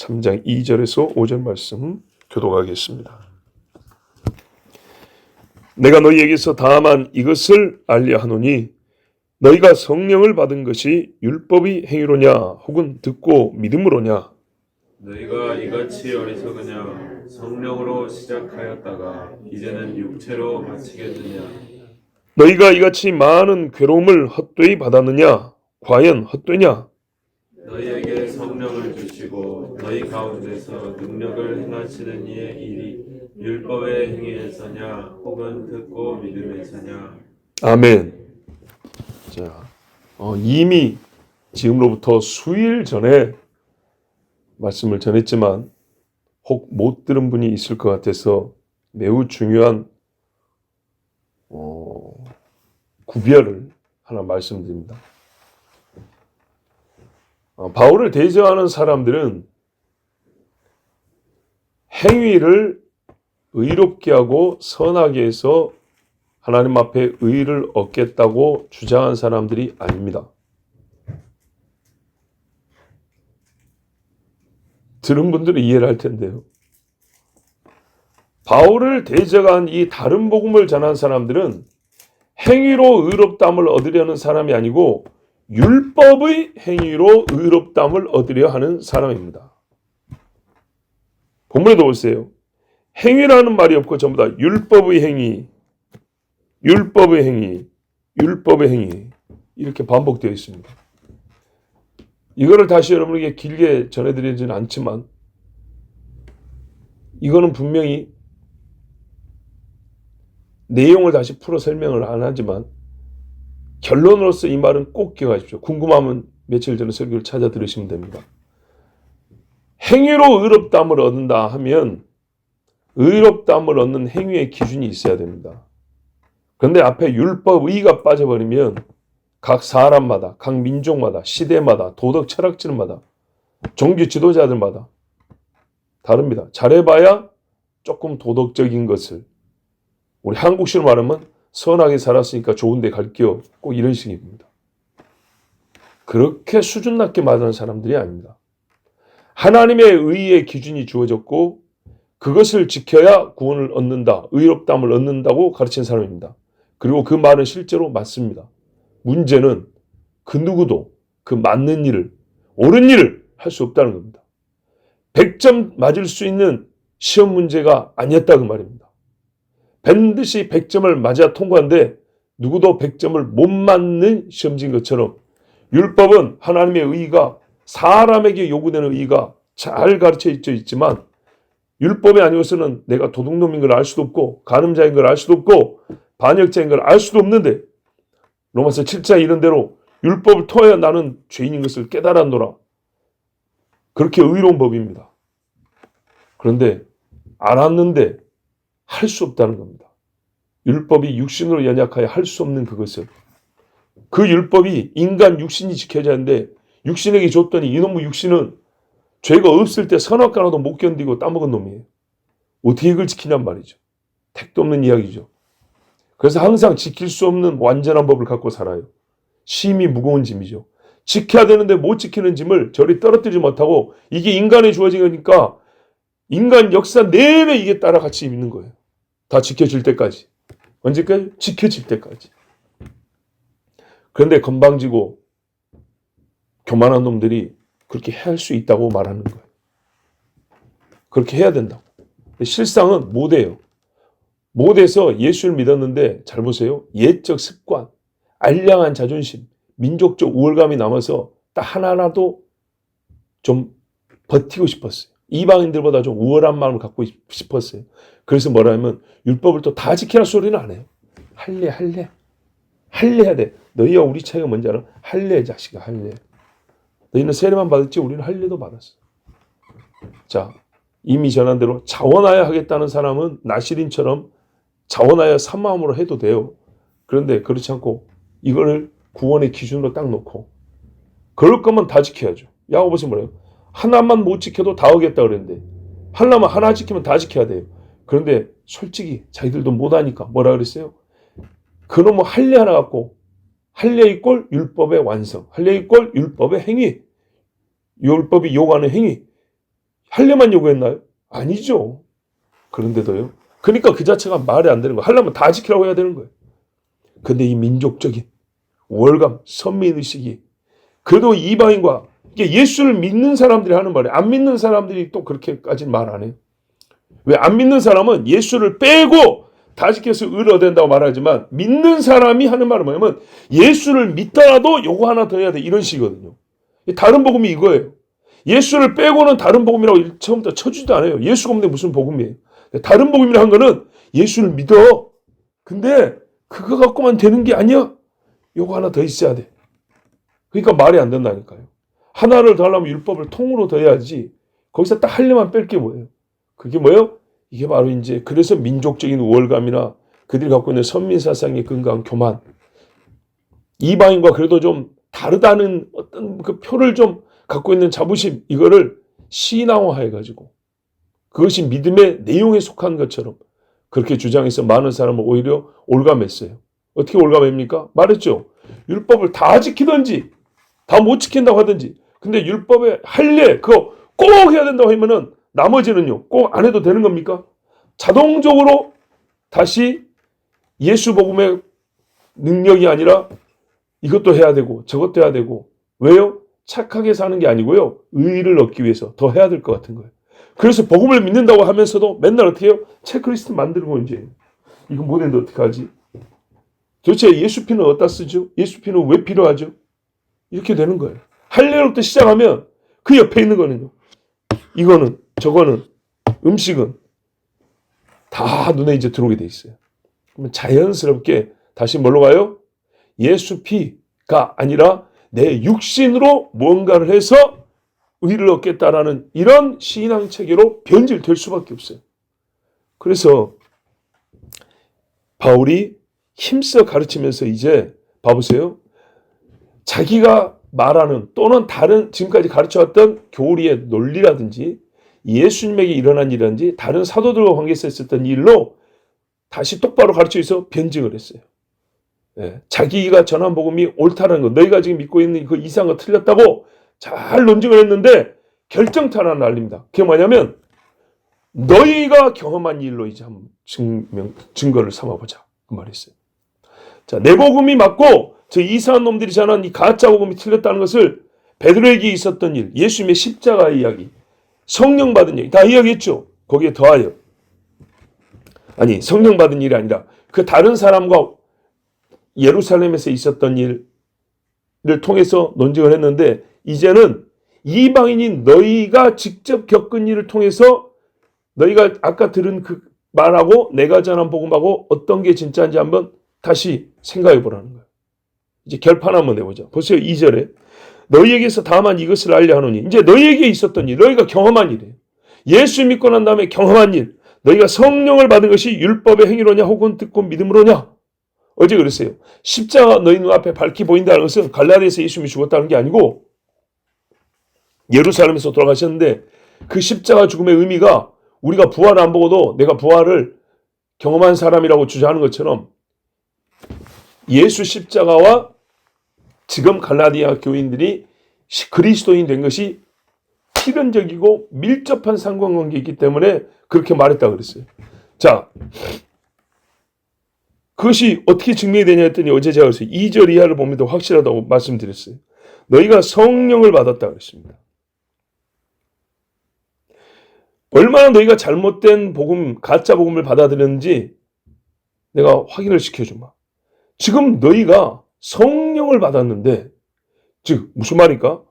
3장 2절에서 5절 말씀 교독하겠습니다. 내가 너희에게서 다만 이것을 알려 하노니 너희가 성령을 받은 것이 율법의 행위로냐 혹은 듣고 믿음으로냐. 너희가 이같이 어리석으냐 성령으로 시작하였다가 이제는 육체로 마치겠느냐. 너희가 이같이 많은 괴로움을 헛되이 받았느냐. 과연 헛되냐. 너희에게 성령을 주시고 너희 가운데서 능력을 행하시는 이의 일이 율법의 행위에서냐 혹은 듣고 믿음에서냐. 아멘. 자, 이미 지금로부터 수일 전에 말씀을 전했지만 혹 못 들은 분이 있을 것 같아서 매우 중요한 구별을 하나 말씀드립니다. 바울을 대적하는 사람들은 행위를 의롭게 하고 선하게 해서 하나님 앞에 의를 얻겠다고 주장한 사람들이 아닙니다. 들은 분들은 이해를 할 텐데요. 바울을 대적한 이 다른 복음을 전한 사람들은 행위로 의롭다함을 얻으려는 사람이 아니고 율법의 행위로 의롭다함을 얻으려 하는 사람입니다. 본문에도 보세요. 행위라는 말이 없고 전부 다 율법의 행위, 율법의 행위, 율법의 행위 이렇게 반복되어 있습니다. 이거를 다시 여러분에게 길게 전해드리지는 않지만 이거는 분명히 내용을 다시 풀어 설명을 안 하지만 결론으로서 이 말은 꼭 기억하십시오. 궁금하면 며칠 전에 설교를 찾아 들으시면 됩니다. 행위로 의롭다함을 얻는다 하면 의롭다함을 얻는 행위의 기준이 있어야 됩니다. 그런데 앞에 율법, 의가 빠져버리면 각 사람마다, 각 민족마다, 시대마다, 도덕 철학자들마다, 종교 지도자들마다 다릅니다. 잘해봐야 조금 도덕적인 것을, 우리 한국식으로 말하면 선하게 살았으니까 좋은 데 갈게요. 꼭 이런 식입니다. 그렇게 수준 낮게 말하는 사람들이 아닙니다. 하나님의 의의 기준이 주어졌고 그것을 지켜야 구원을 얻는다, 의롭다함을 얻는다고 가르친 사람입니다. 그리고 그 말은 실제로 맞습니다. 문제는 그 누구도 그 맞는 일을, 옳은 일을 할 수 없다는 겁니다. 100점 맞을 수 있는 시험 문제가 아니었다 그 말입니다. 반드시 100점을 맞아 통과한데 누구도 100점을 못 맞는 시험지인 것처럼 율법은 하나님의 의가 사람에게 요구되는 의가 잘 가르쳐 있지만 율법이 아니고서는 내가 도둑놈인 걸 알 수도 없고 간음자인 걸 알 수도 없고 반역자인 걸 알 수도 없는데 로마서 7장 이런 대로 율법을 통하여 나는 죄인인 것을 깨달았노라. 그렇게 의로운 법입니다. 그런데 알았는데 할 수 없다는 겁니다. 율법이 육신으로 연약하여 할 수 없는 그것을. 그 율법이 인간 육신이 지켜져야 하는데 육신에게 줬더니 이놈의 육신은 죄가 없을 때 선악과 하나도 못 견디고 따먹은 놈이에요. 어떻게 이걸 지키냔 말이죠. 택도 없는 이야기죠. 그래서 항상 지킬 수 없는 완전한 법을 갖고 살아요. 심히 무거운 짐이죠. 지켜야 되는데 못 지키는 짐을 저리 떨어뜨리지 못하고 이게 인간에 주어진 거니까 인간 역사 내내 이게 따라같이 있는 거예요. 다 지켜질 때까지. 언제까지? 지켜질 때까지. 그런데 건방지고 교만한 놈들이 그렇게 할 수 있다고 말하는 거예요. 그렇게 해야 된다고. 실상은 못해요. 못해서 예수를 믿었는데 잘 보세요. 옛적 습관, 알량한 자존심, 민족적 우월감이 남아서 딱 하나라도 좀 버티고 싶었어요. 이방인들보다 좀 우월한 마음을 갖고 싶었어요. 그래서 뭐라면 율법을 또 다 지키라 소리는 안 해요. 할래 해야 돼. 너희와 우리 차이가 뭔지 알아? 할래 자식아 할래. 너희는 세례만 받았지 우리는 할례도 받았어. 자, 이미 전한 대로 자원하여 하겠다는 사람은 나시린처럼 자원하여 산 마음으로 해도 돼요. 그런데 그렇지 않고 이거를 구원의 기준으로 딱 놓고 그럴 거면 다 지켜야죠. 야고보서 뭐래요? 하나만 못 지켜도 다 하겠다 그랬는데 하나만 하나 지키면 다 지켜야 돼요. 그런데 솔직히 자기들도 못하니까 뭐라 그랬어요? 그놈의 할례 하나 갖고 할례 이꼴 율법의 완성, 할례 이꼴 율법의 행위, 율법이 요구하는 행위 하려만 요구했나요? 아니죠. 그런데도요. 그러니까 그 자체가 말이 안 되는 거예요. 하려면 다 지키라고 해야 되는 거예요. 근데 이 민족적인 우월감, 선민의식이 그래도 이방인과 이게 예수를 믿는 사람들이 하는 말이에요. 안 믿는 사람들이 또 그렇게까지는 말 안 해요. 왜? 안 믿는 사람은 예수를 빼고 다 지켜서 의를 얻는다고 말하지만 믿는 사람이 하는 말은 뭐냐면 예수를 믿더라도 요거 하나 더 해야 돼. 이런 식이거든요. 다른 복음이 이거예요. 예수를 빼고는 다른 복음이라고 처음부터 쳐주지도 않아요. 예수가 없는데 무슨 복음이에요. 다른 복음이라 한 거는 예수를 믿어. 근데 그거 갖고만 되는 게 아니야. 요거 하나 더 있어야 돼. 그러니까 말이 안 된다니까요. 하나를 더 하려면 율법을 통으로 더 해야지. 거기서 딱 하려만 뺄 게 뭐예요? 그게 뭐예요? 이게 바로 이제 그래서 민족적인 우월감이나 그들이 갖고 있는 선민사상의 근거한 교만. 이방인과 그래도 좀 다르다는 어떤 그 표를 좀 갖고 있는 자부심, 이거를 신앙화해가지고 그것이 믿음의 내용에 속한 것처럼 그렇게 주장해서 많은 사람을 오히려 올감했어요. 어떻게 올감합니까? 말했죠. 율법을 다 지키든지 다 못 지킨다고 하든지, 근데 율법에 할례 그거 꼭 해야 된다고 하면은 나머지는요 꼭 안 해도 되는 겁니까? 자동적으로 다시 예수 복음의 능력이 아니라 이것도 해야 되고 저것도 해야 되고. 왜요? 착하게 사는 게 아니고요, 의의를 얻기 위해서 더 해야 될 것 같은 거예요. 그래서 복음을 믿는다고 하면서도 맨날 어떻게 해요? 체크리스트 만들고 이제 이거 못했는데 어떻게 하지? 도대체 예수 피는 어디다 쓰죠? 예수 피는 왜 필요하죠? 이렇게 되는 거예요. 할례로부터 시작하면 그 옆에 있는 거는요, 이거는 저거는 음식은 다 눈에 이제 들어오게 돼 있어요. 그러면 자연스럽게 다시 뭘로 가요? 예수 피가 아니라 내 육신으로 무언가를 해서 의를 얻겠다라는 이런 신앙 체계로 변질될 수밖에 없어요. 그래서 바울이 힘써 가르치면서 이제 봐보세요. 자기가 말하는 또는 다른 지금까지 가르쳐왔던 교리의 논리라든지 예수님에게 일어난 일이라든지 다른 사도들과 관계에서 있었던 일로 다시 똑바로 가르쳐서 변증을 했어요. 예, 자기가 전한 복음이 옳다는 거, 너희가 지금 믿고 있는 그 이상한 거 틀렸다고 잘 논증을 했는데 결정타를 날립니다. 그게 뭐냐면 너희가 경험한 일로 이제 한번 증거를 삼아보자, 그 말이었어요. 자, 내 복음이 맞고 저 이상한 놈들이 전한 이 가짜 복음이 틀렸다는 것을 베드로에게 있었던 일, 예수님의 십자가 이야기, 성령 받은 얘기 다 이야기했죠. 거기에 더하여 아니 성령 받은 일이 아니라 그 다른 사람과 예루살렘에서 있었던 일을 통해서 논증을 했는데 이제는 이방인인 너희가 직접 겪은 일을 통해서 너희가 아까 들은 그 말하고 내가 전한 복음하고 어떤 게 진짜인지 한번 다시 생각해 보라는 거예요. 이제 결판 한번 내보자. 보세요. 2절에 너희에게서 다만 이것을 알려 하노니, 이제 너희에게 있었던 일, 너희가 경험한 일이에요. 예수 믿고 난 다음에 경험한 일, 너희가 성령을 받은 것이 율법의 행위로냐 혹은 듣고 믿음으로냐. 어제 그랬어요. 십자가 너희 눈앞에 밝히 보인다는 것은 갈라디아에서 예수님이 죽었다는 게 아니고 예루살렘에서 돌아가셨는데 그 십자가 죽음의 의미가 우리가 부활을 안 보고도 내가 부활을 경험한 사람이라고 주장하는 것처럼 예수 십자가와 지금 갈라디아 교인들이 그리스도인 된 것이 필연적이고 밀접한 상관관계이기 때문에 그렇게 말했다고 그랬어요. 자, 그것이 어떻게 증명이 되냐 했더니 어제 제가 그랬어요. 2절 이하를 보면 더 확실하다고 말씀드렸어요. 너희가 성령을 받았다고 그랬습니다. 얼마나 너희가 잘못된 복음, 가짜 복음을 받아들였는지 내가 확인을 시켜주마. 지금 너희가 성령을 받았는데, 즉 무슨 말일까?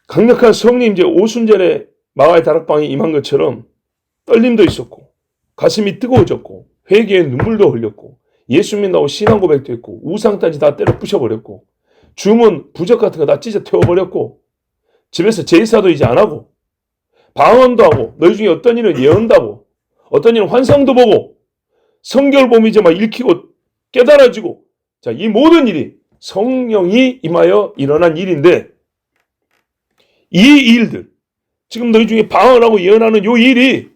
강력한 성령, 이제 오순절에 마가의 다락방에 임한 것처럼 떨림도 있었고 가슴이 뜨거워졌고 회개에 눈물도 흘렸고 예수 믿는다고 신앙 고백도 했고 우상까지 다 때려 부셔버렸고 주문 부적 같은 거 다 찢어 태워버렸고 집에서 제사도 이제 안 하고 방언도 하고 너희 중에 어떤 일은 예언도 하고 어떤 일은 환상도 보고 성경을 보면 이제 막 읽히고 깨달아지고, 자, 이 모든 일이 성령이 임하여 일어난 일인데 이 일들, 지금 너희 중에 방언하고 예언하는 이 일이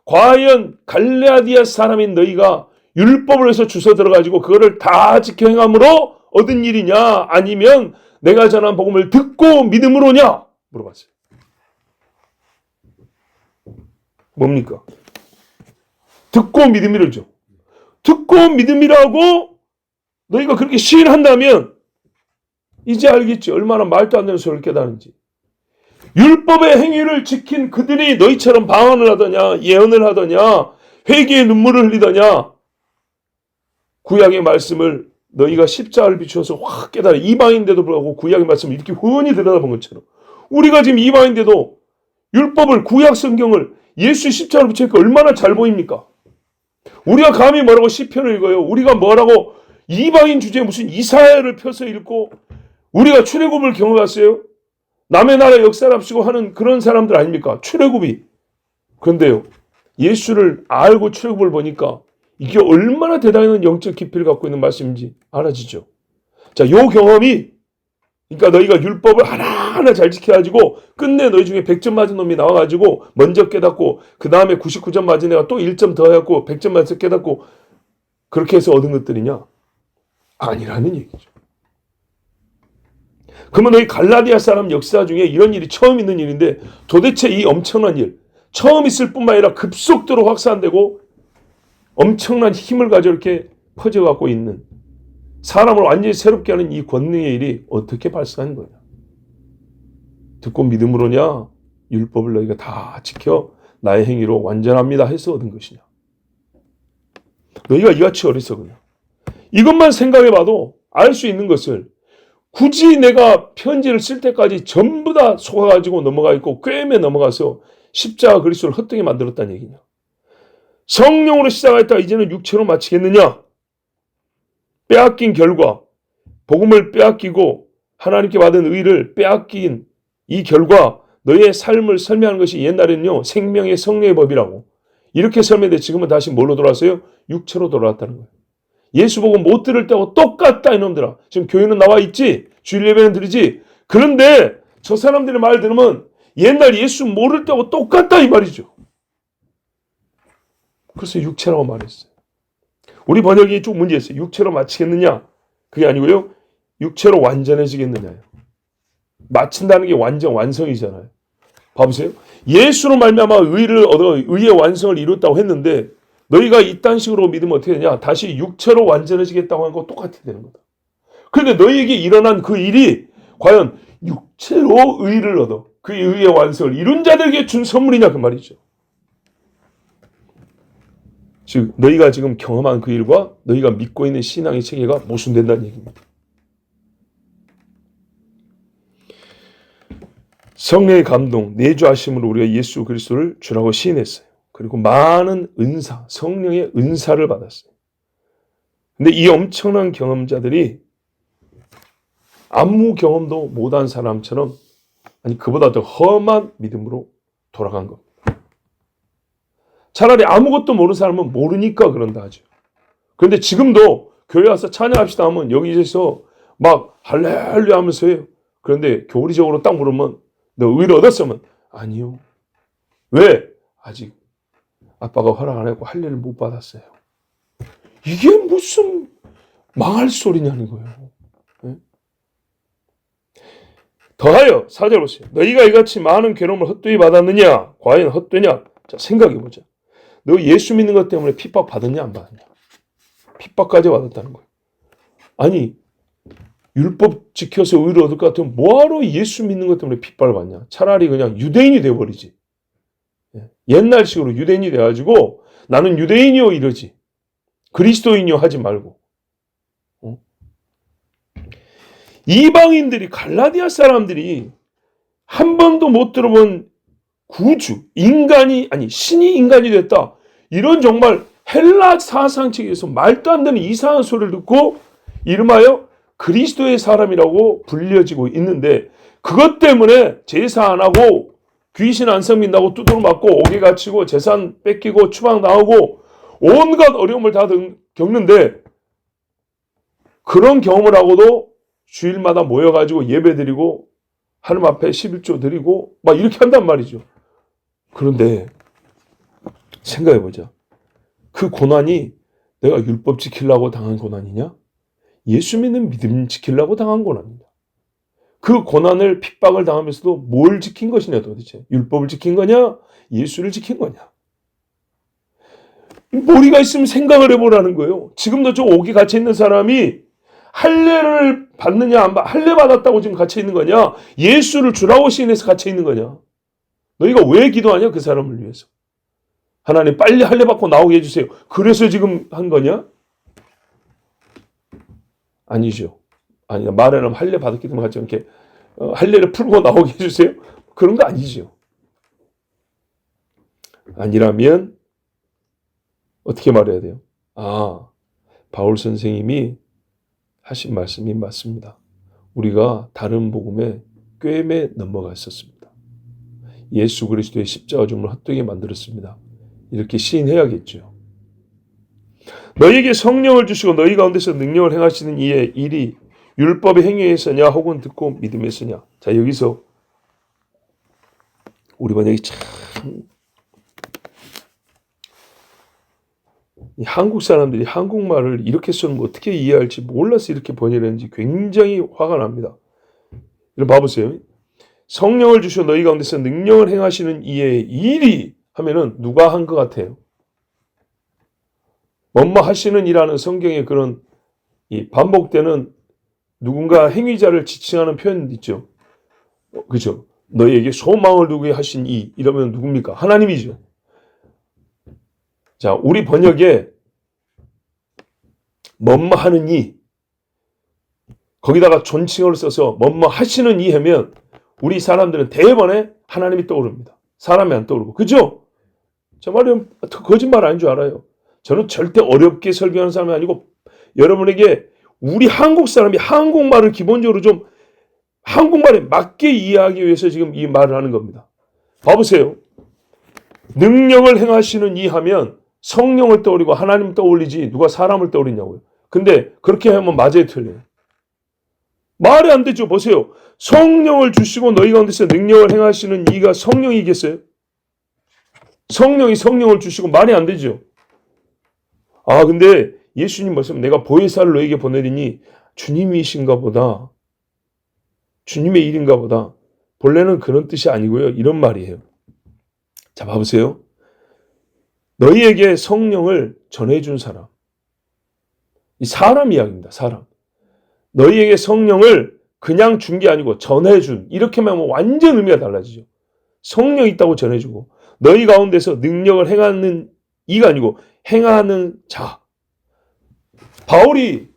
과연 갈라디아 사람인 너희가 율법을 해서 주워 들어가지고 그거를 다 지켜 행함으로 얻은 일이냐 아니면 내가 전한 복음을 듣고 믿음으로냐 물어봤어요. 뭡니까? 듣고 믿음이라죠. 듣고 믿음이라고 너희가 그렇게 시인한다면 이제 알겠지. 얼마나 말도 안 되는 소리를 깨닫는지. 율법의 행위를 지킨 그들이 너희처럼 방언을 하더냐, 예언을 하더냐, 회개의 눈물을 흘리더냐, 구약의 말씀을 너희가 십자가를 비추어서 확 깨달아. 이방인데도 불구하고 구약의 말씀을 이렇게 훤히 들여다본 것처럼 우리가 지금 이방인데도 율법을, 구약 성경을 예수 십자가를 붙이니까 얼마나 잘 보입니까? 우리가 감히 뭐라고 시편을 읽어요? 우리가 뭐라고 이방인 주제에 무슨 이사야를 펴서 읽고 우리가 출애굽을 경험했어요? 남의 나라 역사랍시고 하는 그런 사람들 아닙니까? 출애굽이. 그런데요, 예수를 알고 출애굽을 보니까 이게 얼마나 대단한 영적 깊이를 갖고 있는 말씀인지 알아지죠. 자, 요 경험이, 그러니까 너희가 율법을 하나하나 잘 지켜가지고 끝내 너희 중에 100점 맞은 놈이 나와가지고 먼저 깨닫고 그 다음에 99점 맞은 애가 또 1점 더 해갖고 100점 맞아서 깨닫고 그렇게 해서 얻은 것들이냐? 아니라는 얘기죠. 그러면 너희 갈라디아 사람 역사 중에 이런 일이 처음 있는 일인데 도대체 이 엄청난 일, 처음 있을 뿐만 아니라 급속도로 확산되고 엄청난 힘을 가져 이렇게 퍼져갖고 있는 사람을 완전히 새롭게 하는 이 권능의 일이 어떻게 발생하는 거냐? 듣고 믿음으로냐? 율법을 너희가 다 지켜 나의 행위로 완전합니다 해서 얻은 것이냐? 너희가 이같이 어리석으냐? 이것만 생각해봐도 알 수 있는 것을 굳이 내가 편지를 쓸 때까지 전부 다 속아가지고 넘어가 있고 꿰매 넘어가서 십자가 그리스도를 헛되게 만들었다는 얘기냐? 성령으로 시작했다가 이제는 육체로 마치겠느냐? 빼앗긴 결과, 복음을 빼앗기고 하나님께 받은 의를 빼앗긴 이 결과 너의 삶을 설명하는 것이 옛날에는요 생명의 성령의 법이라고 이렇게 설명했는데 지금은 다시 뭘로 돌아왔어요? 육체로 돌아왔다는 거예요. 예수 보고 못 들을 때하고 똑같다 이놈들아. 지금 교회는 나와 있지, 주일 예배는 드리지. 그런데 저 사람들의 말 들으면 옛날 예수 모를 때하고 똑같다 이 말이죠. 그래서 육체라고 말했어요. 우리 번역이 좀 문제였어요. 육체로 마치겠느냐? 그게 아니고요. 육체로 완전해지겠느냐요. 마친다는 게 완성이잖아요. 봐보세요. 예수로 말미암아 의를 얻어 의의 완성을 이뤘다고 했는데 너희가 이딴 식으로 믿으면 어떻게 되냐? 다시 육체로 완전해지겠다고 하는 거 똑같이 되는 거다. 그런데 너희에게 일어난 그 일이 과연 육체로 의를 얻어 그 의의 완성을 이룬 자들에게 준 선물이냐 그 말이죠. 즉 너희가 지금 경험한 그 일과 너희가 믿고 있는 신앙의 체계가 모순된다는 얘기입니다. 성령의 감동, 내주하심으로 우리가 예수 그리스도를 주라고 시인했어요. 그리고 많은 은사, 성령의 은사를 받았어요. 근데 이 엄청난 경험자들이 아무 경험도 못한 사람처럼 아니 그보다 더 험한 믿음으로 돌아간 겁니다. 차라리 아무것도 모르는 사람은 모르니까 그런다 하죠. 그런데 지금도 교회 와서 찬양합시다 하면 여기서 막 할렐루야 하면서 해요. 그런데 교리적으로 딱 물으면 너 의를 얻었으면 아니요. 왜? 아직 아빠가 허락 안 했고 할례를 못 받았어요. 이게 무슨 망할 소리냐는 거예요. 네? 더하여 4절 보세요. 너희가 이같이 많은 괴로움을 헛되이 받았느냐? 과연 헛되냐? 자, 생각해보자. 너 예수 믿는 것 때문에 핍박 받았냐 안 받았냐? 핍박까지 받았다는 거예요. 아니 율법 지켜서 의를 얻을 것 같으면 뭐하러 예수 믿는 것 때문에 핍박을 받냐? 차라리 그냥 유대인이 돼버리지. 옛날식으로 유대인이 돼가지고 나는 유대인이요 이러지. 그리스도인이요 하지 말고. 이방인들이 갈라디아 사람들이 한 번도 못 들어본 구주, 인간이 아니 신이 인간이 됐다. 이런 정말 헬라 사상책에서 말도 안 되는 이상한 소리를 듣고 이름하여 그리스도의 사람이라고 불려지고 있는데 그것 때문에 제사 안 하고 귀신 안 섬긴다고 두드러 맞고 옥에 갇히고 재산 뺏기고 추방 나오고 온갖 어려움을 다 겪는데 그런 경험을 하고도 주일마다 모여가지고 예배 드리고 하나님 앞에 11조 드리고 막 이렇게 한단 말이죠. 그런데 생각해보자. 그 고난이 내가 율법 지키려고 당한 고난이냐? 예수 믿는 믿음 지키려고 당한 고난이냐? 그 고난을 핍박을 당하면서도 뭘 지킨 것이냐 도대체? 율법을 지킨 거냐? 예수를 지킨 거냐? 머리가 있으면 생각을 해보라는 거예요. 지금도 저 옥에 갇혀 있는 사람이 할례를 받느냐 안 받, 할례 받았다고 지금 갇혀 있는 거냐? 예수를 주라고 시인해서 갇혀 있는 거냐? 너희가 왜 기도하냐? 그 사람을 위해서. 하나님 빨리 할례 받고 나오게 해주세요. 그래서 지금 한 거냐? 아니죠. 아니 말하면 할례 받았기 때문에 같이 이렇게 할례를 풀고 나오게 해주세요. 그런 거 아니죠. 아니라면 어떻게 말해야 돼요? 아, 바울 선생님이 하신 말씀이 맞습니다. 우리가 다른 복음에 꿰매 넘어갔었습니다. 예수 그리스도의 십자가 죽음을 헛되게 만들었습니다. 이렇게 시인해야겠죠. 너희에게 성령을 주시고 너희 가운데서 능력을 행하시는 이의 일이 율법의 행위에서냐 혹은 듣고 믿음에서냐. 자, 여기서 우리 번역이 참 이 한국 사람들이 한국말을 이렇게 쓰면 어떻게 이해할지 몰라서 이렇게 번역했는지 굉장히 화가 납니다. 이런 봐보세요. 성령을 주시고 너희 가운데서 능력을 행하시는 이의 일이 하면은 누가 한 것 같아요? 뭐뭐 하시는 이라는 성경의 그런 이 반복되는 누군가 행위자를 지칭하는 표현 있죠. 그죠? 너희에게 소망을 두게 하신 이 이러면 누굽니까? 하나님이죠. 자, 우리 번역에 뭐뭐 하는 이 거기다가 존칭어를 써서 뭐뭐 하시는 이 하면 우리 사람들은 대번에 하나님이 떠오릅니다. 사람이 안 떠오르고. 그죠? 저 말이 거짓말 아닌 줄 알아요. 저는 절대 어렵게 설교하는 사람이 아니고 여러분에게 우리 한국 사람이 한국말을 기본적으로 좀 한국말에 맞게 이해하기 위해서 지금 이 말을 하는 겁니다. 봐보세요. 능력을 행하시는 이 하면 성령을 떠올리고 하나님 떠올리지 누가 사람을 떠올리냐고요. 근데 그렇게 하면 맞아요, 틀려요? 말이 안 되죠. 보세요. 성령을 주시고 너희 가운데서 능력을 행하시는 이가 성령이겠어요? 성령이 성령을 주시고 말이 안 되죠. 아, 근데 예수님 말씀 내가 보혜사를 너에게 보내리니 주님이신가 보다. 주님의 일인가 보다. 본래는 그런 뜻이 아니고요. 이런 말이에요. 자, 봐보세요. 너희에게 성령을 전해준 사람. 이 사람 이야기입니다. 사람. 너희에게 성령을 그냥 준 게 아니고 전해준. 이렇게만 하면 완전 의미가 달라지죠. 성령이 있다고 전해주고 너희 가운데서 능력을 행하는 이가 아니고 행하는 자. 바울이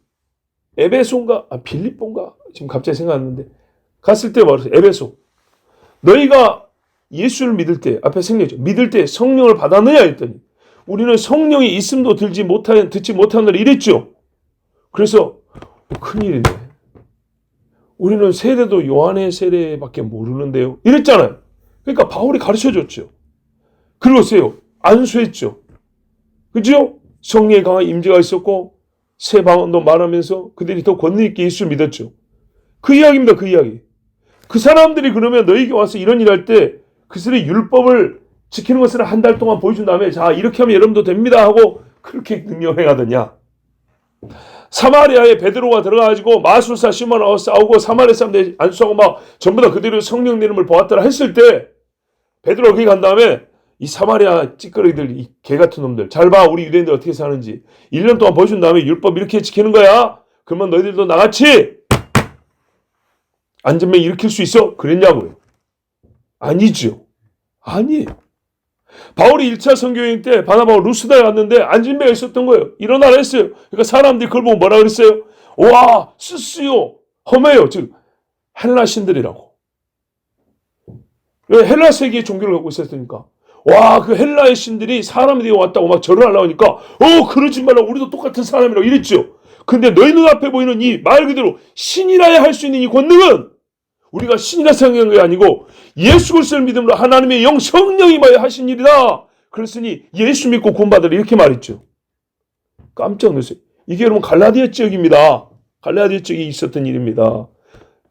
에베소인가 빌립보인가 지금 갑자기 생각났는데 갔을 때 말했어요. 에베소. 너희가 예수를 믿을 때 앞에 생략했죠. 믿을 때 성령을 받았느냐 했더니 우리는 성령이 있음도 듣지 못하느라 이랬죠. 그래서 큰일이네. 우리는 세례도 요한의 세례밖에 모르는데요. 이랬잖아요. 그러니까 바울이 가르쳐줬죠. 그러세요. 안수했죠. 그죠? 성령의 강한 임재가 있었고 새 방언도 말하면서 그들이 더 권능 있게 예수를 믿었죠. 그 이야기입니다. 그 이야기. 그 사람들이 그러면 너희에게 와서 이런 일 할 때 그들의 율법을 지키는 것을 한 달 동안 보여준 다음에 자 이렇게 하면 여러분도 됩니다 하고 그렇게 능력 행하더냐. 사마리아에 베드로가 들어가가지고 마술사 시몬하고 싸우고 사마리아 사람들이 안수하고 막 전부 다 그대로 성령 내림을 보았더라 했을 때 베드로가 거기 간 다음에 이 사마리아 찌끄러기들 이 개같은 놈들 잘 봐 우리 유대인들 어떻게 사는지 1년 동안 보여준 다음에 율법 이렇게 지키는 거야. 그러면 너희들도 나같이 안전병 일으킬 수 있어? 그랬냐고요. 아니죠. 아니에요. 바울이 1차 선교여행 때 바나바가 루스다에 갔는데 안진병이 있었던 거예요. 일어나라 했어요. 그러니까 사람들이 그걸 보고 뭐라 그랬어요? 와 스스요 험해요. 즉 헬라 신들이라고. 헬라 세계의 종교를 갖고 있었으니까 와 그 헬라의 신들이 사람이 되어 왔다고 막 절을 하려고 하니까 그러지 말라 우리도 똑같은 사람이라고 이랬죠. 근데 너희 눈앞에 보이는 이 말 그대로 신이라야 할 수 있는 이 권능은 우리가 신이라 생각한 게 아니고 예수 그리스도를 믿음으로 하나님의 영 성령이 임하여 하신 일이다. 그랬으니 예수 믿고 구원받으라 이렇게 말했죠. 깜짝 놀랐어요. 이게 여러분 갈라디아 지역입니다. 갈라디아 지역에 있었던 일입니다.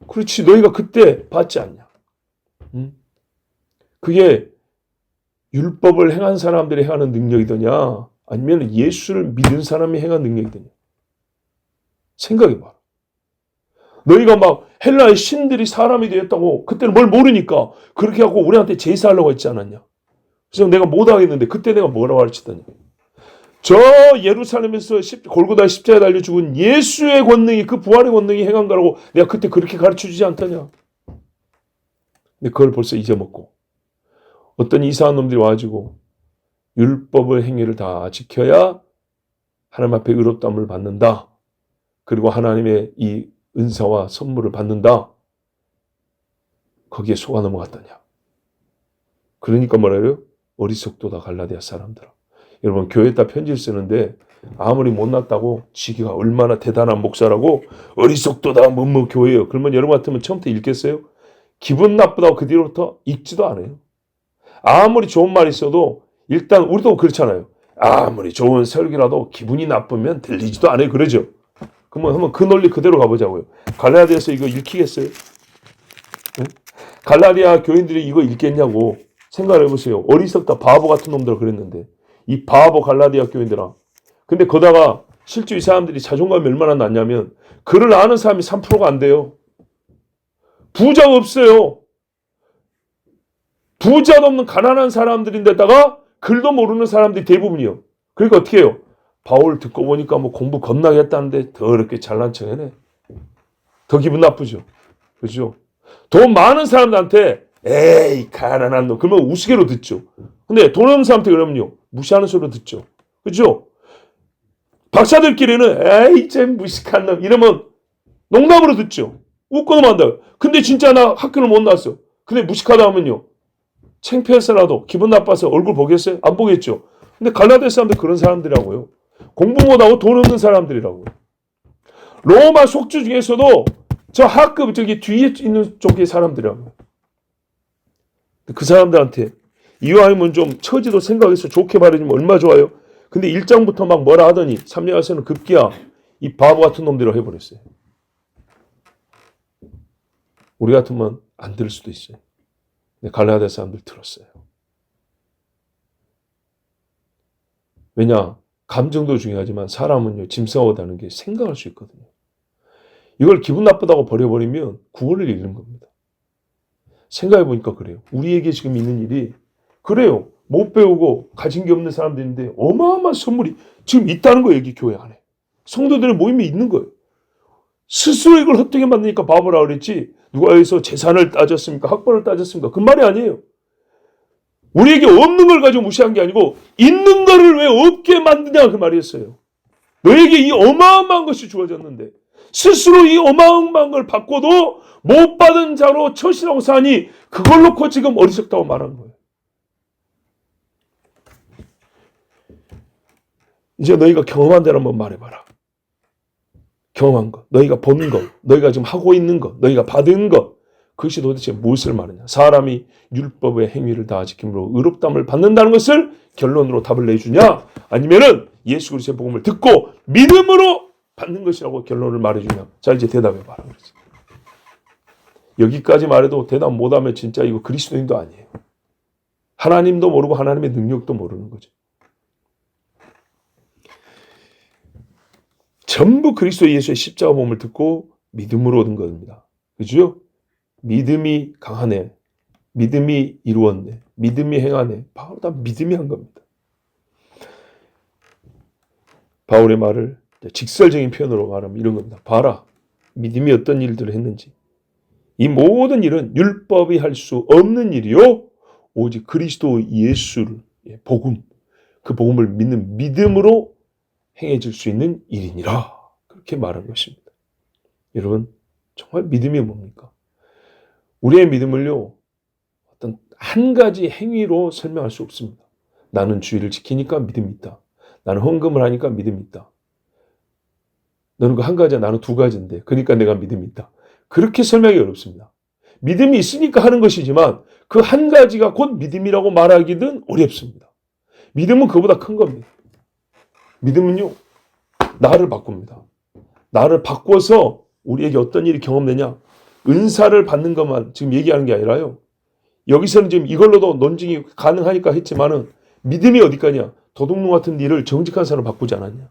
그렇지 너희가 그때 봤지 않냐. 그게 율법을 행한 사람들이 행하는 능력이더냐 아니면 예수를 믿은 사람이 행한 능력이더냐. 생각해봐. 너희가 막 헬라의 신들이 사람이 되었다고 그때는 뭘 모르니까 그렇게 하고 우리한테 제사하려고 했지 않았냐. 그래서 내가 못하겠는데 그때 내가 뭐라고 가르치더냐. 저 예루살렘에서 골고다 십자가에 달려 죽은 예수의 권능이, 그 부활의 권능이 행한 거라고 내가 그때 그렇게 가르쳐주지 않더냐. 근데 그걸 벌써 잊어먹고 어떤 이상한 놈들이 와가지고 율법의 행위를 다 지켜야 하나님 앞에 의롭다함을 받는다. 그리고 하나님의 이 은사와 선물을 받는다. 거기에 속아 넘어갔더냐. 그러니까 뭐래요? 어리석도다 갈라디아 사람들아. 여러분, 교회에다 편지를 쓰는데 아무리 못났다고 지기가 얼마나 대단한 목사라고 어리석도다 뭐뭐 교회예요. 그러면 여러분 같으면 처음부터 읽겠어요? 기분 나쁘다고 그 뒤로부터 읽지도 않아요. 아무리 좋은 말이 있어도 일단 우리도 그렇잖아요. 아무리 좋은 설교라도 기분이 나쁘면 들리지도 않아요. 그러죠? 그러면 한번 그 논리 그대로 가보자고요. 갈라디아서 이거 읽히겠어요? 네? 갈라디아 교인들이 이거 읽겠냐고 생각을 해보세요. 어리석다 바보 같은 놈들 그랬는데 이 바보 갈라디아 교인들아. 근데 거다가 실제 이 사람들이 자존감이 얼마나 낮냐면 글을 아는 사람이 3%가 안 돼요. 부자가 없어요. 부자도 없는 가난한 사람들인데다가 글도 모르는 사람들이 대부분이요. 그러니까 어떻게 해요? 바울 듣고 보니까 뭐 공부 겁나게 했다는데 더럽게 잘난 척 해네. 더 기분 나쁘죠. 그렇죠? 돈 많은 사람들한테 에이 가난한 놈 그러면 우스개로 듣죠. 근데 돈 없는 사람한테 그러면요 무시하는 소리로 듣죠. 그렇죠? 박사들끼리는 에이 쟤 무식한 놈 이러면 농담으로 듣죠. 웃고 넘어간다. 근데 진짜 나 학교를 못 나왔어. 근데 무식하다 하면요 창피해서라도 기분 나빠서 얼굴 보겠어요? 안 보겠죠. 근데 갈라디아 사람들 그런 사람들이라고요. 공부 못하고 돈 없는 사람들이라고요. 로마 속주 중에서도 저 하급 저기 뒤에 있는 쪽의 사람들이라고요. 그 사람들한테 이왕이면 좀 처지도 생각해서 좋게 말해주면 얼마나 좋아요. 근데 1장부터 막 뭐라 하더니 3장 와서는 급기야 이 바보 같은 놈들을 해버렸어요. 우리 같으면 안 들을 수도 있어요. 근데 갈라디아 사람들 들었어요. 왜냐? 감정도 중요하지만 사람은요 짐승하고다는 게 생각할 수 있거든요. 이걸 기분 나쁘다고 버려버리면 구원을 잃는 겁니다. 생각해보니까 그래요. 우리에게 지금 있는 일이 그래요. 못 배우고 가진 게 없는 사람들인데 어마어마한 선물이 지금 있다는 거예요. 여기 교회 안에. 성도들의 모임이 있는 거예요. 스스로 이걸 헛되게 만드니까 바보라 그랬지 누가 여기서 재산을 따졌습니까? 학벌을 따졌습니까? 그 말이 아니에요. 우리에게 없는 걸 가지고 무시한 게 아니고 있는 거를 왜 없게 만드냐 그 말이었어요. 너에게 이 어마어마한 것이 주어졌는데 스스로 이 어마어마한 걸 받고도 못 받은 자로 처신하고 사니 그걸 놓고 지금 어리석다고 말하는 거예요. 이제 너희가 경험한 대로 한번 말해봐라. 경험한 것, 너희가 보는 것, 너희가 지금 하고 있는 것, 너희가 받은 것 그것이 도대체 무엇을 말하냐. 사람이 율법의 행위를 다 지킴으로 의롭다함을 받는다는 것을 결론으로 답을 내주냐 아니면은 예수 그리스도의 복음을 듣고 믿음으로 받는 것이라고 결론을 말해주냐. 자 이제 대답해봐라. 그러지. 여기까지 말해도 대답 못하면 진짜 이거 그리스도인도 아니에요. 하나님도 모르고 하나님의 능력도 모르는 거죠. 전부 그리스도 예수의 십자가 몸을 듣고 믿음으로 얻은 겁니다. 그죠? 믿음이 강하네. 믿음이 이루었네. 믿음이 행하네. 바로 다 믿음이 한 겁니다. 바울의 말을 직설적인 표현으로 말하면 이런 겁니다. 봐라. 믿음이 어떤 일들을 했는지. 이 모든 일은 율법이 할 수 없는 일이요. 오직 그리스도 예수를 복음, 그 복음을 믿는 믿음으로 행해질 수 있는 일이니라. 그렇게 말한 것입니다. 여러분 정말 믿음이 뭡니까? 우리의 믿음을요. 어떤 한 가지 행위로 설명할 수 없습니다. 나는 주의를 지키니까 믿음이 있다. 나는 헌금을 하니까 믿음이 있다. 너는 그 한 가지야 나는 두 가지인데 그러니까 내가 믿음이 있다. 그렇게 설명하기 어렵습니다. 믿음이 있으니까 하는 것이지만 그 한 가지가 곧 믿음이라고 말하기는 어렵습니다. 믿음은 그보다 큰 겁니다. 믿음은요. 나를 바꿉니다. 나를 바꿔서 우리에게 어떤 일이 경험되냐. 은사를 받는 것만 지금 얘기하는 게 아니라요. 여기서는 지금 이걸로도 논증이 가능하니까 했지만은 믿음이 어디까지냐. 도둑놈 같은 일을 정직한 사람을 바꾸지 않았냐.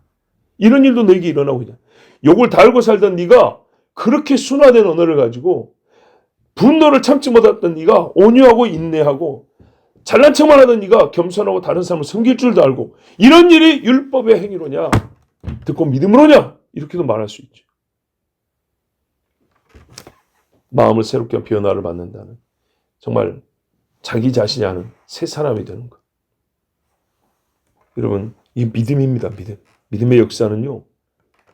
이런 일도 너에게 일어나고 있냐. 욕을 달고 살던 네가 그렇게 순화된 언어를 가지고 분노를 참지 못했던 네가 온유하고 인내하고 잘난 척만 하던 네가 겸손하고 다른 사람을 섬길 줄도 알고 이런 일이 율법의 행위로냐? 듣고 믿음으로냐? 이렇게도 말할 수 있죠. 마음을 새롭게 변화를 받는다는 정말 자기 자신이 아는 새 사람이 되는 것. 여러분, 이 믿음입니다. 믿음. 믿음의 역사는요,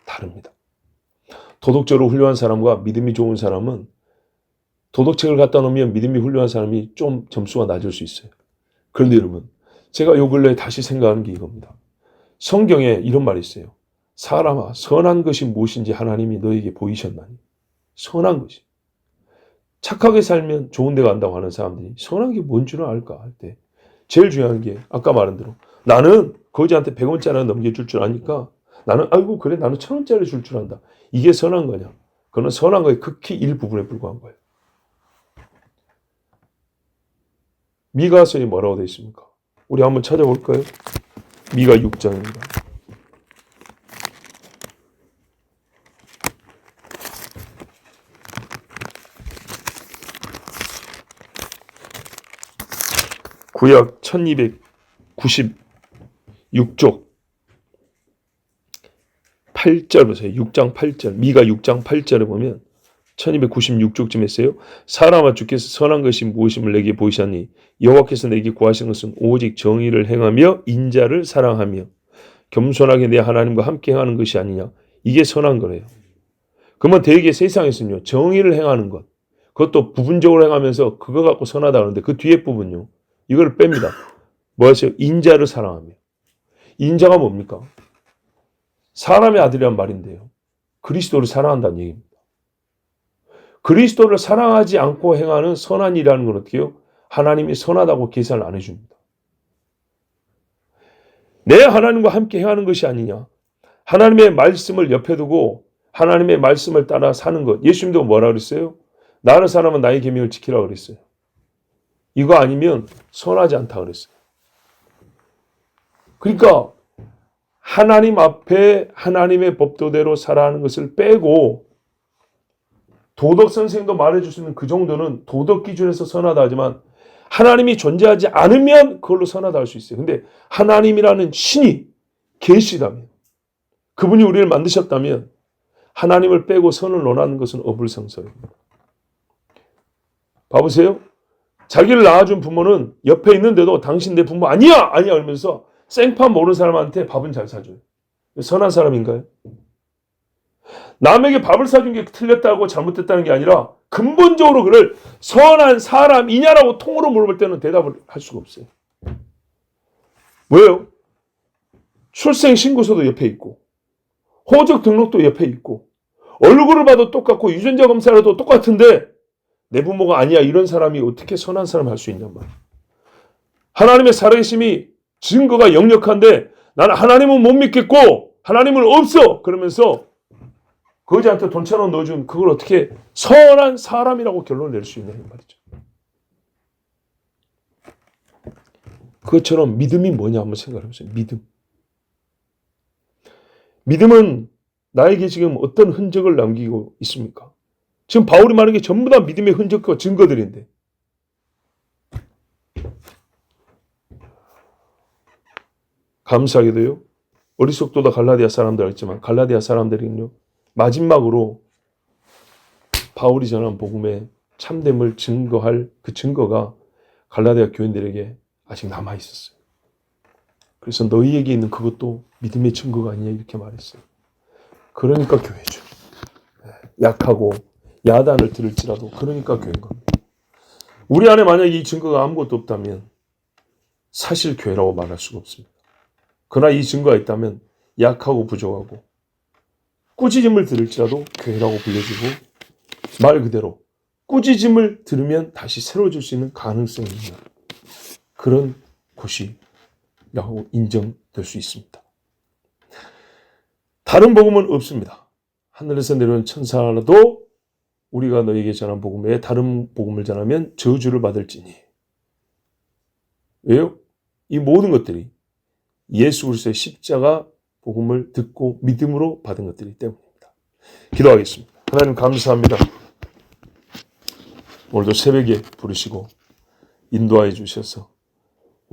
다릅니다. 도덕적으로 훌륭한 사람과 믿음이 좋은 사람은 도덕책을 갖다 놓으면 믿음이 훌륭한 사람이 좀 점수가 낮을 수 있어요. 그런데 여러분, 제가 요 근래에 다시 생각하는 게 이겁니다. 성경에 이런 말이 있어요. 사람아, 선한 것이 무엇인지 하나님이 너에게 보이셨나니. 선한 것이. 착하게 살면 좋은 데 간다고 하는 사람들이 선한 게 뭔 줄은 알까 할 때 제일 중요한 게 아까 말한 대로 나는 거지한테 100원짜리 넘겨줄 줄 아니까 나는 아이고 그래 나는 1000원짜리 줄 줄 안다. 이게 선한 거냐? 그건 선한 거의 극히 일부분에 불과한 거예요. 미가서에 뭐라고 되어 있습니까? 우리 한번 찾아볼까요? 미가 6장입니다. 구약 1296쪽 8절 보세요. 6장 8절. 미가 6장 8절에 보면 1296쪽쯤 했어요. 사람아 주께서 선한 것이 무엇임을 내게 보이셨니? 여호와께서 내게 구하신 것은 오직 정의를 행하며 인자를 사랑하며 겸손하게 내 하나님과 함께 행하는 것이 아니냐. 이게 선한 거래요. 그러면 대개 세상에서는요. 정의를 행하는 것. 그것도 부분적으로 행하면서 그거 갖고 선하다 그러는데 그 뒤에 부분요. 이걸 뺍니다. 뭐였어요? 인자를 사랑하며. 인자가 뭡니까? 사람의 아들이란 말인데요. 그리스도를 사랑한다는 얘기입니다. 그리스도를 사랑하지 않고 행하는 선한 일이라는 건 어떻게 해요? 하나님이 선하다고 계산을 안 해줍니다. 내 하나님과 함께 행하는 것이 아니냐. 하나님의 말씀을 옆에 두고 하나님의 말씀을 따라 사는 것. 예수님도 뭐라 그랬어요? 나를 사람은 나의 계명을 지키라 그랬어요. 이거 아니면 선하지 않다 그랬어요. 그러니까 하나님 앞에 하나님의 법도대로 살아가는 것을 빼고 도덕 선생도 말해줄 수 있는 그 정도는 도덕 기준에서 선하다 하지만 하나님이 존재하지 않으면 그걸로 선하다 할 수 있어요. 근데 하나님이라는 신이 계시다면 그분이 우리를 만드셨다면 하나님을 빼고 선을 논하는 것은 어불성설입니다. 봐보세요. 자기를 낳아준 부모는 옆에 있는데도 당신 내 부모 아니야! 아니야! 그러면서 생판 모르는 사람한테 밥은 잘 사줘요. 선한 사람인가요? 남에게 밥을 사준 게 틀렸다고 잘못됐다는 게 아니라 근본적으로 그를 선한 사람이냐라고 통으로 물어볼 때는 대답을 할 수가 없어요. 왜요? 출생신고서도 옆에 있고 호적 등록도 옆에 있고 얼굴을 봐도 똑같고 유전자 검사라도 똑같은데 내 부모가 아니야 이런 사람이 어떻게 선한 사람 할 수 있냔 말이야. 하나님의 살아계심이 증거가 역력한데 나는 하나님은 못 믿겠고 하나님은 없어 그러면서 거지한테 돈 1000원 넣어준 그걸 어떻게 선한 사람이라고 결론을 낼 수 있냐 말이죠. 그것처럼 믿음이 뭐냐 한번 생각해 보세요. 믿음은 나에게 지금 어떤 흔적을 남기고 있습니까? 지금 바울이 말하는 게 전부 다 믿음의 흔적과 증거들인데 감사하게도요. 어리석도다 갈라디아 사람들 있지만 갈라디아 사람들은요. 마지막으로 바울이 전한 복음의 참됨을 증거할 그 증거가 갈라디아 교인들에게 아직 남아 있었어요. 그래서 너희에게 있는 그것도 믿음의 증거가 아니냐 이렇게 말했어요. 그러니까 교회죠. 약하고 야단을 들을지라도 그러니까 교회인 겁니다. 우리 안에 만약 이 증거가 아무것도 없다면 사실 교회라고 말할 수가 없습니다. 그러나 이 증거가 있다면 약하고 부족하고 꾸짖음을 들을지라도 교회라고 불려지고 말 그대로 꾸짖음을 들으면 다시 새로워질 수 있는 가능성이 있는 그런 곳이라고 인정될 수 있습니다. 다른 복음은 없습니다. 하늘에서 내려온 천사라도 우리가 너에게 전한 복음 외에 다른 복음을 전하면 저주를 받을지니. 왜요? 이 모든 것들이 예수 그리스도의 십자가 복음을 듣고 믿음으로 받은 것들이기 때문입니다. 기도하겠습니다. 하나님 감사합니다. 오늘도 새벽에 부르시고 인도하여 주셔서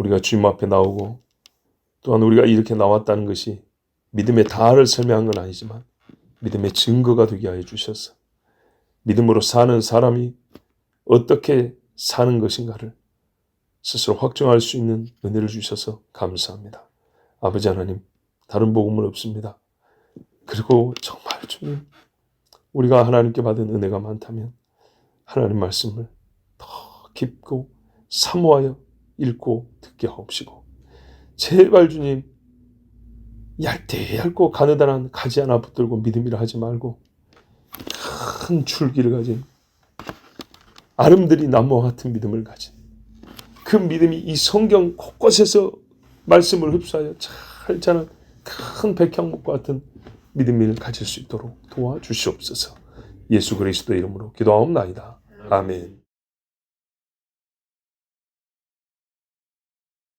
우리가 주님 앞에 나오고 또한 우리가 이렇게 나왔다는 것이 믿음의 다를 설명한 건 아니지만 믿음의 증거가 되게 하여 주셔서 믿음으로 사는 사람이 어떻게 사는 것인가를 스스로 확정할 수 있는 은혜를 주셔서 감사합니다. 아버지 하나님, 다른 복음은 없습니다. 그리고 정말 주님, 우리가 하나님께 받은 은혜가 많다면 하나님 말씀을 더 깊고 사모하여 읽고 듣게 하옵시고, 제발 주님, 얇고 가느다란 가지 하나 붙들고 믿음이라 하지 말고 큰 줄기를 가진 아름드리 나무와 같은 믿음을 가진 그 믿음이 이 성경 곳곳에서 말씀을 흡수하여 잘 자란 큰 백향목과 같은 믿음을 가질 수 있도록 도와주시옵소서. 예수 그리스도의 이름으로 기도하옵나이다. 아멘.